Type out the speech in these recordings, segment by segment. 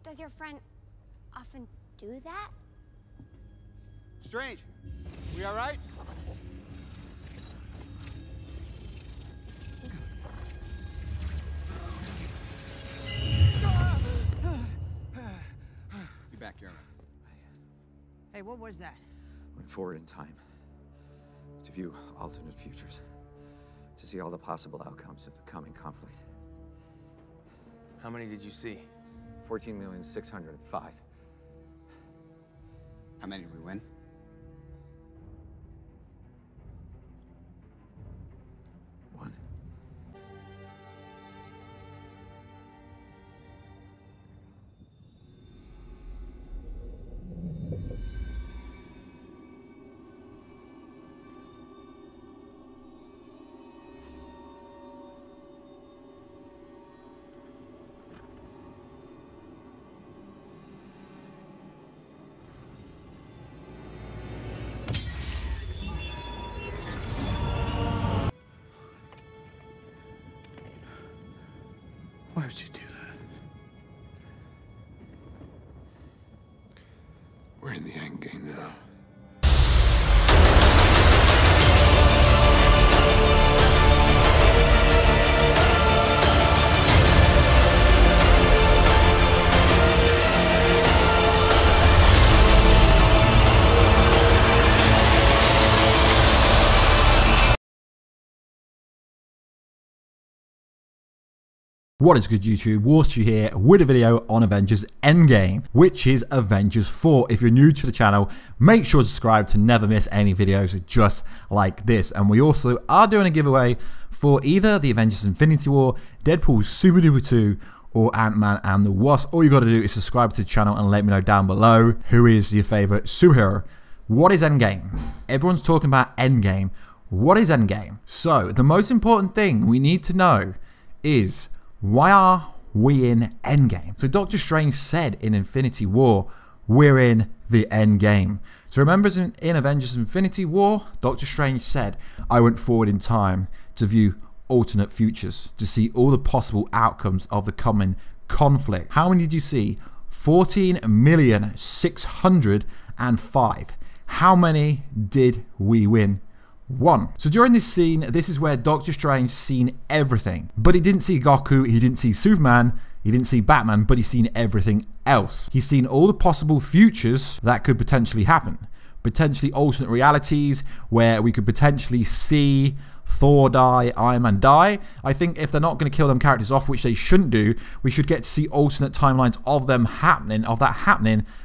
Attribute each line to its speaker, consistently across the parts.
Speaker 1: Does your friend often do that?
Speaker 2: Strange. We all right? Be back, Jeremy.
Speaker 3: Hey, what was that?
Speaker 4: Went forward in time to view alternate futures, to see all the possible outcomes of the coming conflict.
Speaker 5: How many did you see?
Speaker 4: 14,605,000.
Speaker 2: How many did we win?
Speaker 4: One.
Speaker 5: Why would you do that?
Speaker 6: We're in the end game now.
Speaker 7: What is good, YouTube? Warstu here with a video on Avengers Endgame, which is Avengers 4. If you're new to the channel, make sure to subscribe to never miss any videos just like this. And we also are doing a giveaway for either the Avengers Infinity War, Deadpool Super Duper 2, or Ant-Man and the Wasp. All you got to do is subscribe to the channel and let me know down below who is your favorite superhero. What is Endgame? Everyone's talking about Endgame. What is Endgame? So the most important thing we need to know is, why are we in Endgame? So Doctor Strange said in Infinity War, we're in the Endgame. So remember in Avengers Infinity War, Doctor Strange said, I went forward in time to view alternate futures, to see all the possible outcomes of the coming conflict. How many did you see? 14,605,000. How many did we win? 1. So during this scene, this is where Doctor Strange seen everything, but he didn't see Goku, he didn't see Superman, he didn't see Batman, but he's seen everything else. He's seen all the possible futures that could potentially happen, potentially alternate realities where we could potentially see Thor die, Iron Man die. I think if they're not going to kill them characters off, which they shouldn't do, we should get to see alternate timelines of them happening,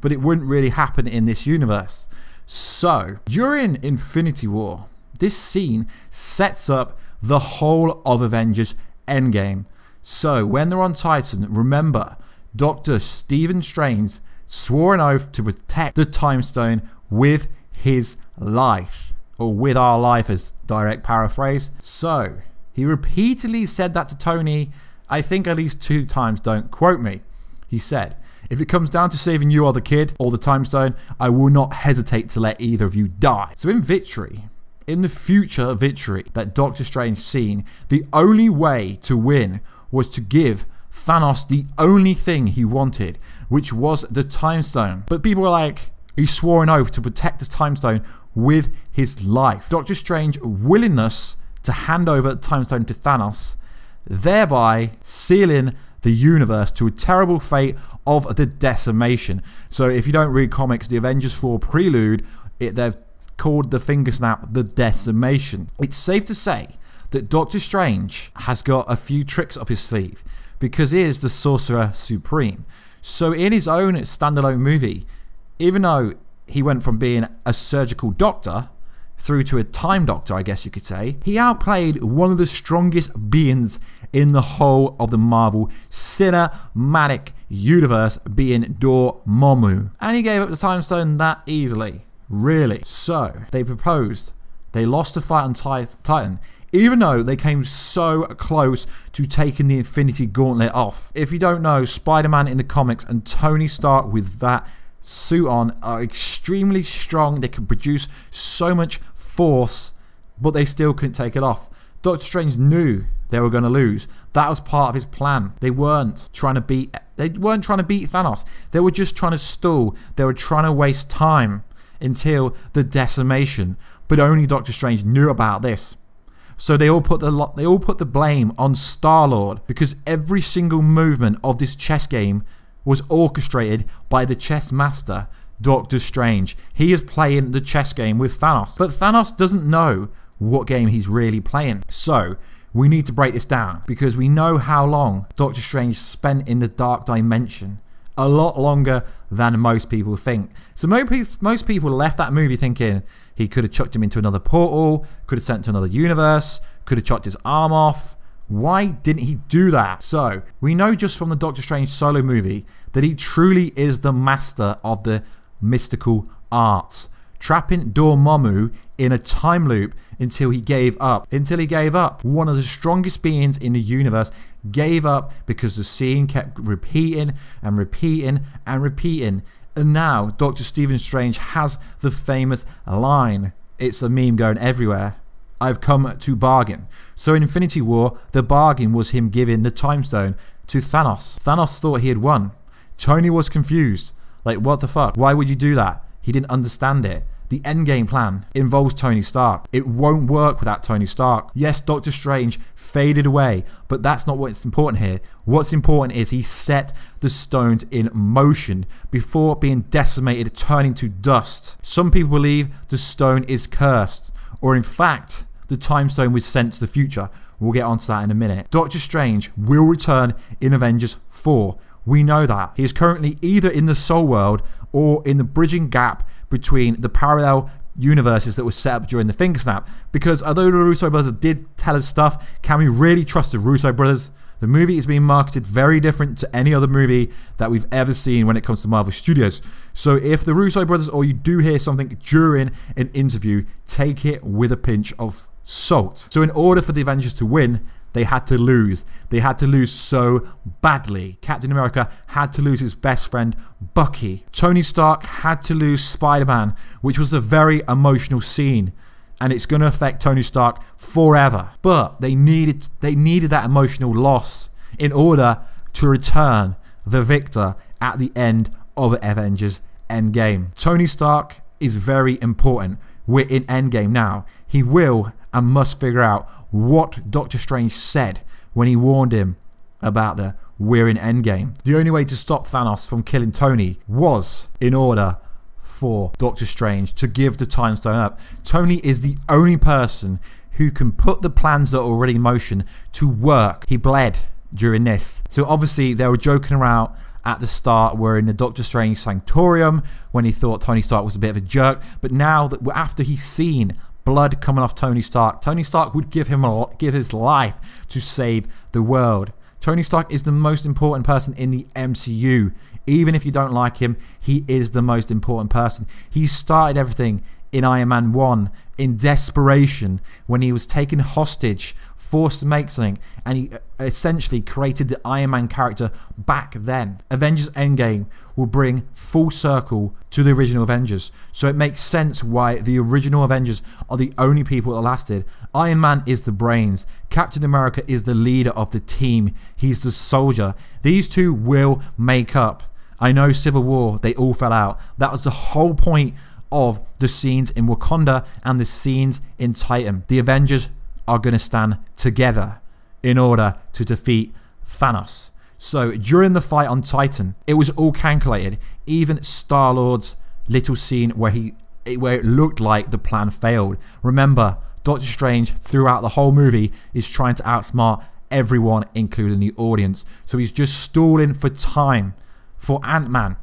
Speaker 7: but it wouldn't really happen in this universe. So during Infinity War, this scene sets up the whole of Avengers Endgame. So when they're on Titan, remember, Dr. Stephen Strange swore an oath to protect the Time Stone with his life, or with our life as direct paraphrase. So he repeatedly said that to Tony, I think at least 2 times, don't quote me. He said, if it comes down to saving you or the kid or the Time Stone, I will not hesitate to let either of you die. So in the future victory that Doctor Strange seen, the only way to win was to give Thanos the only thing he wanted, which was the Time Stone. But people were like, he swore an oath to protect the Time Stone with his life. Doctor Strange's willingness to hand over the Time Stone to Thanos, thereby sealing the universe to a terrible fate of the decimation. So if you don't read comics, the Avengers 4 prelude, they've called the finger snap the decimation. It's safe to say that Doctor Strange has got a few tricks up his sleeve because he is the Sorcerer Supreme. So in his own standalone movie, even though he went from being a surgical doctor through to a time doctor, I guess you could say, he outplayed one of the strongest beings in the whole of the Marvel Cinematic Universe, being Dormammu. And he gave up the Time Stone that easily. Really? So they proposed, they lost the fight on Titan, even though they came so close to taking the Infinity Gauntlet off. If you don't know, Spider-Man in the comics and Tony Stark with that suit on are extremely strong. They can produce so much force, but they still couldn't take it off. Doctor Strange knew they were going to lose. That was part of his plan. They weren't trying to beat Thanos. They were just trying to stall. They were trying to waste time until the decimation. But only Doctor Strange knew about this. So they all put the blame on Star-Lord, because every single movement of this chess game was orchestrated by the chess master, Doctor Strange. He is playing the chess game with Thanos. But Thanos doesn't know what game he's really playing. So we need to break this down, because we know how long Doctor Strange spent in the Dark Dimension. A lot longer than most people think. So most people left that movie thinking he could have chucked him into another portal, could have sent to another universe, could have chopped his arm off. Why didn't he do that? So we know just from the Doctor Strange solo movie that he truly is the master of the mystical arts, trapping Dormammu in a time loop until he gave up. One of the strongest beings in the universe gave up because the scene kept repeating and repeating and repeating. And now Dr. Stephen Strange has the famous line. It's a meme going everywhere. I've come to bargain. So in Infinity War, the bargain was him giving the Time Stone to Thanos. Thanos thought he had won. Tony was confused. Like, what the fuck? Why would you do that? He didn't understand it. The endgame plan involves Tony Stark. It won't work without Tony Stark. Yes, Doctor Strange faded away, but that's not what's important here. What's important is he set the stones in motion before being decimated, turning to dust. Some people believe the stone is cursed, or in fact, the Time Stone was sent to the future. We'll get onto that in a minute. Doctor Strange will return in Avengers 4. We know that. He is currently either in the Soul World or in the bridging gap between the parallel universes that were set up during the Finger Snap. Because although the Russo brothers did tell us stuff, can we really trust the Russo brothers? The movie is being marketed very different to any other movie that we've ever seen when it comes to Marvel Studios. So if the Russo brothers, or you do hear something during an interview, take it with a pinch of salt. So in order for the Avengers to win, they had to lose. They had to lose so badly. Captain America had to lose his best friend, Bucky. Tony Stark had to lose Spider-Man, which was a very emotional scene. And it's going to affect Tony Stark forever. But they needed that emotional loss in order to return the victor at the end of Avengers Endgame. Tony Stark is very important. We're in Endgame now. He will and must figure out what Doctor Strange said when he warned him about the we're in Endgame. The only way to stop Thanos from killing Tony was in order for Doctor Strange to give the Time Stone up. Tony is the only person who can put the plans that are already in motion to work. He bled during this. So obviously they were joking around at the start, were in the Doctor Strange Sanctorium when he thought Tony Stark was a bit of a jerk. But now that after he's seen blood coming off Tony Stark would give his life to save the world. Tony Stark is the most important person in the MCU. Even if you don't like him, he is the most important person. He started everything in Iron Man 1 in desperation when he was taken hostage, forced to make something, and he essentially created the Iron Man character back then. Avengers Endgame will bring full circle to the original Avengers, so it makes sense why the original Avengers are the only people that lasted. Iron Man is the brains, Captain America is the leader of the team, he's the soldier. These two will make up. I know Civil War, they all fell out. That was the whole point of the scenes in Wakanda and the scenes in Titan. The Avengers are going to stand together in order to defeat Thanos. So during the fight on Titan, it was all calculated. Even Star-Lord's little scene where it looked like the plan failed. Remember, Doctor Strange throughout the whole movie is trying to outsmart everyone, including the audience. So he's just stalling for time for Ant-Man.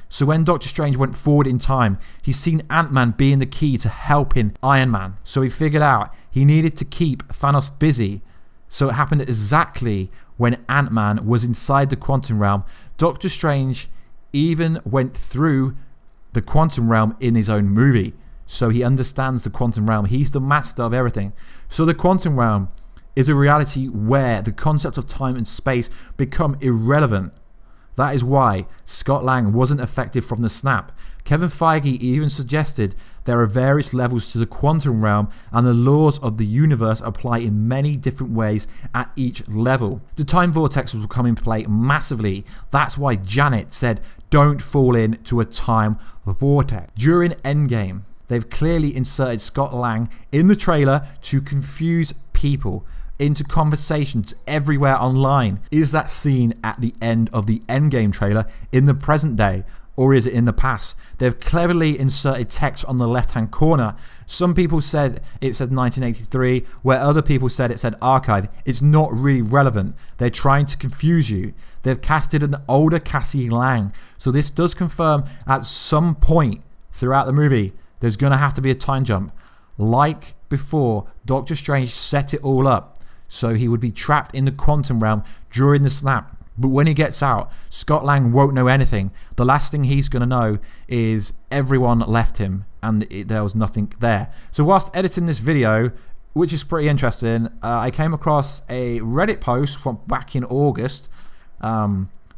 Speaker 7: So when Doctor Strange went forward in time, he's seen Ant-Man being the key to helping Iron Man. So he figured out he needed to keep Thanos busy. So it happened exactly when Ant-Man was inside the quantum realm. Doctor Strange even went through the quantum realm in his own movie. So he understands the quantum realm. He's the master of everything. So the quantum realm is a reality where the concept of time and space become irrelevant. That is why Scott Lang wasn't affected from the snap. Kevin Feige even suggested there are various levels to the quantum realm, and the laws of the universe apply in many different ways at each level. The time vortex will come into play massively. That's why Janet said, don't fall into a time vortex. During Endgame, they've clearly inserted Scott Lang in the trailer to confuse people into conversations everywhere online. Is that scene at the end of the Endgame trailer in the present day, or is it in the past? They've cleverly inserted text on the left-hand corner. Some people said it said 1983, where other people said it said archive. It's not really relevant. They're trying to confuse you. They've casted an older Cassie Lang, so this does confirm at some point throughout the movie there's going to have to be a time jump. Like before, Doctor Strange set it all up so he would be trapped in the quantum realm during the snap. But when he gets out, Scott Lang won't know anything. The last thing he's going to know is everyone left him and there was nothing there. So whilst editing this video, which is pretty interesting, I came across a Reddit post from back in August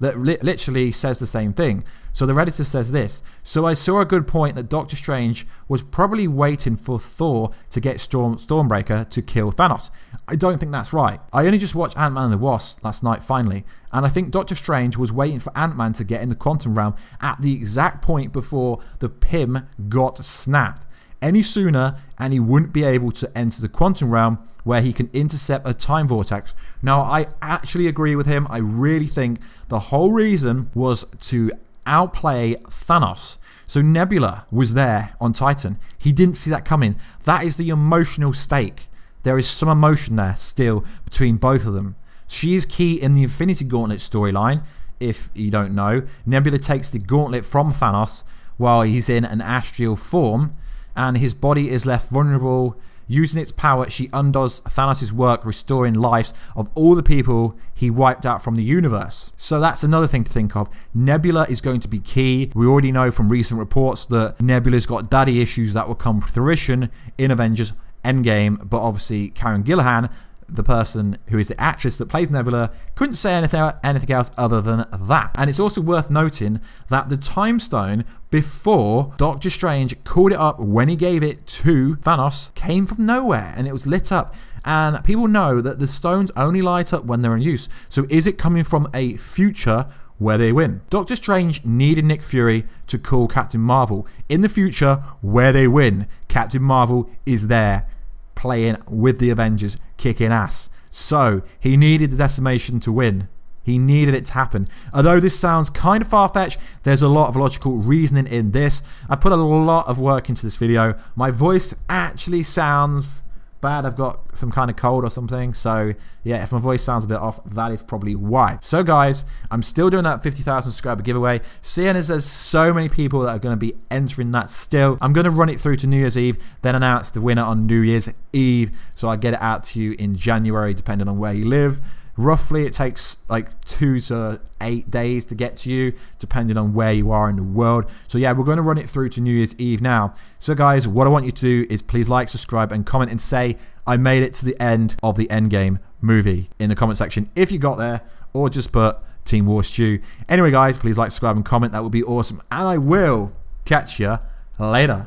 Speaker 7: that literally says the same thing. So the Redditor says this: so I saw a good point that Doctor Strange was probably waiting for Thor to get Stormbreaker to kill Thanos. I don't think that's right. I only just watched Ant-Man and the Wasp last night finally, and I think Doctor Strange was waiting for Ant-Man to get in the quantum realm at the exact point before the PIM got snapped. Any sooner and he wouldn't be able to enter the quantum realm where he can intercept a time vortex. Now I actually agree with him. I really think the whole reason was to outplay Thanos. So Nebula was there on Titan. He didn't see that coming. That is the emotional stake. There is some emotion there still between both of them. She is key in the Infinity Gauntlet storyline. If you don't know, Nebula takes the gauntlet from Thanos while he's in an astral form, and his body is left vulnerable. Using its power, she undoes Thanos' work, restoring lives of all the people he wiped out from the universe. So that's another thing to think of. Nebula is going to be key. We already know from recent reports that Nebula's got daddy issues that will come to fruition in Avengers Endgame, but obviously Karen Gillan, the person who is the actress that plays Nebula, couldn't say anything else other than that. And it's also worth noting that the time stone, before Doctor Strange called it up when he gave it to Thanos, came from nowhere and it was lit up. And people know that the stones only light up when they're in use. So is it coming from a future where they win? Doctor Strange needed Nick Fury to call Captain Marvel. In the future where they win, Captain Marvel is there playing with the Avengers, kicking ass. So he needed the decimation to win. He needed it to happen. Although this sounds kind of far-fetched, there's a lot of logical reasoning in this. I put a lot of work into this video. My voice actually sounds bad. I've got some kind of cold or something. So yeah, if my voice sounds a bit off, that is probably why. So guys, I'm still doing that 50,000 subscriber giveaway. Seeing as there's so many people that are going to be entering that still, I'm going to run it through to New Year's Eve, then announce the winner on New Year's Eve. So I get it out to you in January, depending on where you live. Roughly, it takes like 2 to 8 days to get to you, depending on where you are in the world. So yeah, we're going to run it through to New Year's Eve now. So guys, what I want you to do is please like, subscribe, and comment and say, I made it to the end of the Endgame movie in the comment section if you got there, or just put Team War Stew. Anyway guys, please like, subscribe, and comment. That would be awesome. And I will catch you later.